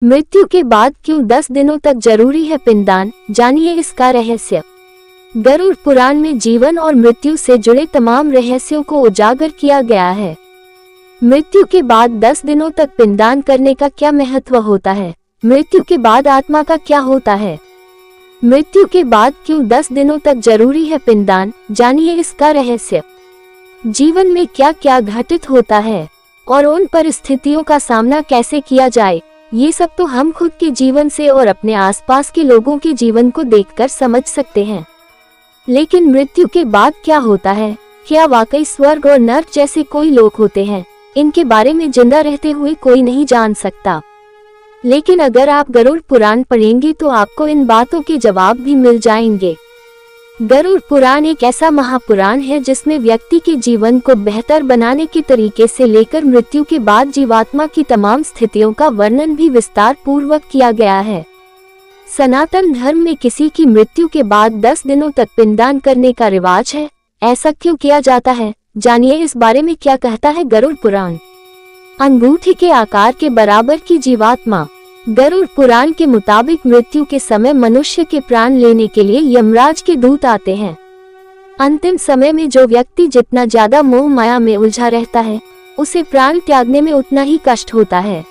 मृत्यु के बाद क्यों 10 दिनों तक जरूरी है पिंडदान, जानिए इसका रहस्य। गरुड़ पुराण में जीवन और मृत्यु से जुड़े तमाम रहस्यों को उजागर किया गया है। मृत्यु के बाद 10 दिनों तक पिंडदान करने का क्या महत्व होता है? मृत्यु के बाद आत्मा का क्या होता है? मृत्यु के बाद क्यों 10 दिनों तक जरूरी है पिंडदान, जानिए इसका रहस्य। जीवन में क्या क्या घटित होता है और उन परिस्थितियों का सामना कैसे किया जाए, ये सब तो हम खुद के जीवन से और अपने आसपास के लोगों के जीवन को देखकर समझ सकते हैं। लेकिन मृत्यु के बाद क्या होता है? क्या वाकई स्वर्ग और नर्क जैसे कोई लोक होते हैं? इनके बारे में जिंदा रहते हुए कोई नहीं जान सकता। लेकिन अगर आप गरुड़ पुराण पढ़ेंगे तो आपको इन बातों के जवाब भी मिल जाएंगे। गरुड़ पुराण एक ऐसा महापुराण है जिसमें व्यक्ति के जीवन को बेहतर बनाने के तरीके से लेकर मृत्यु के बाद जीवात्मा की तमाम स्थितियों का वर्णन भी विस्तार पूर्वक किया गया है। सनातन धर्म में किसी की मृत्यु के बाद 10 दिनों तक पिंडदान करने का रिवाज है। ऐसा क्यों किया जाता है, जानिए इस बारे में क्या कहता है गरुड़ पुराण। अंगूठी के आकार के बराबर की जीवात्मा। गरुड़ पुराण के मुताबिक मृत्यु के समय मनुष्य के प्राण लेने के लिए यमराज के दूत आते हैं। अंतिम समय में जो व्यक्ति जितना ज्यादा मोह माया में उलझा रहता है, उसे प्राण त्यागने में उतना ही कष्ट होता है।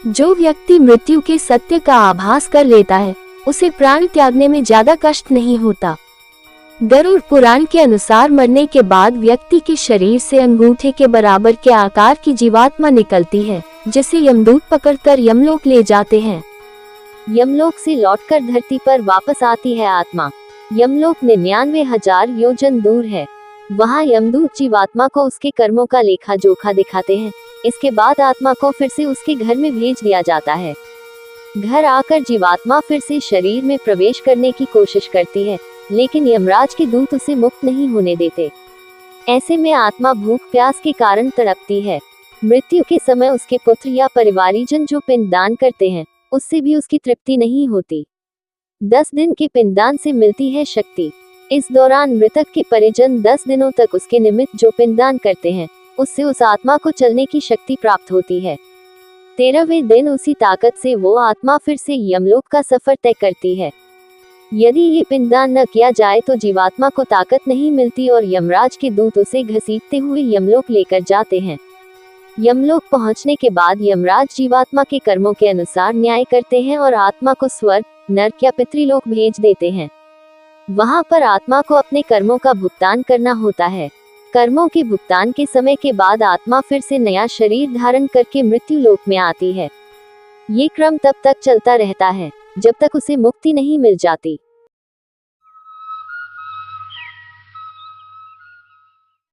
जो व्यक्ति मृत्यु के सत्य का आभास कर लेता है, उसे प्राण त्यागने में ज्यादा कष्ट नहीं होता। गरुड़ पुराण के अनुसार मरने के बाद व्यक्ति के शरीर से अंगूठे के बराबर के आकार की जीवात्मा निकलती है, जिसे यमदूत पकड़कर यमलोक ले जाते हैं। यमलोक से लौटकर धरती पर वापस आती है आत्मा। यमलोक 99,000 योजन दूर है। वहाँ यमदूत जीवात्मा को उसके कर्मों का लेखा जोखा दिखाते हैं। इसके बाद आत्मा को फिर से उसके घर में भेज दिया जाता है। घर आकर जीवात्मा फिर से शरीर में प्रवेश करने की कोशिश करती है, लेकिन यमराज के दूत उसे मुक्त नहीं होने देते। ऐसे में आत्मा भूख प्यास के कारण तड़पती है। मृत्यु के समय उसके पुत्र या परिवारीजन जो पिंडदान करते हैं, उससे भी उसकी तृप्ति नहीं होती। 10 दिन के पिंडदान से मिलती है शक्ति। इस दौरान मृतक के परिजन 10 दिनों तक उसके निमित्त जो पिंडदान करते हैं, उससे उस आत्मा को चलने की शक्ति प्राप्त होती है। 13वें दिन उसी ताकत से वो आत्मा फिर से यमलोक का सफर तय करती है। यदि ये पिंडदान न किया जाए तो जीवात्मा को ताकत नहीं मिलती और यमराज के दूत उसे घसीटते हुए यमलोक लेकर जाते हैं। यमलोक पहुंचने के बाद यमराज जीवात्मा के कर्मों के अनुसार न्याय करते हैं और आत्मा को स्वर्ग, नरक या पितृलोक भेज देते हैं। वहां पर आत्मा को अपने कर्मों का भुगतान करना होता है। कर्मों के भुगतान के समय के बाद आत्मा फिर से नया शरीर धारण करके मृत्यु लोक में आती है। ये क्रम तब तक चलता रहता है जब तक उसे मुक्ति नहीं मिल जाती।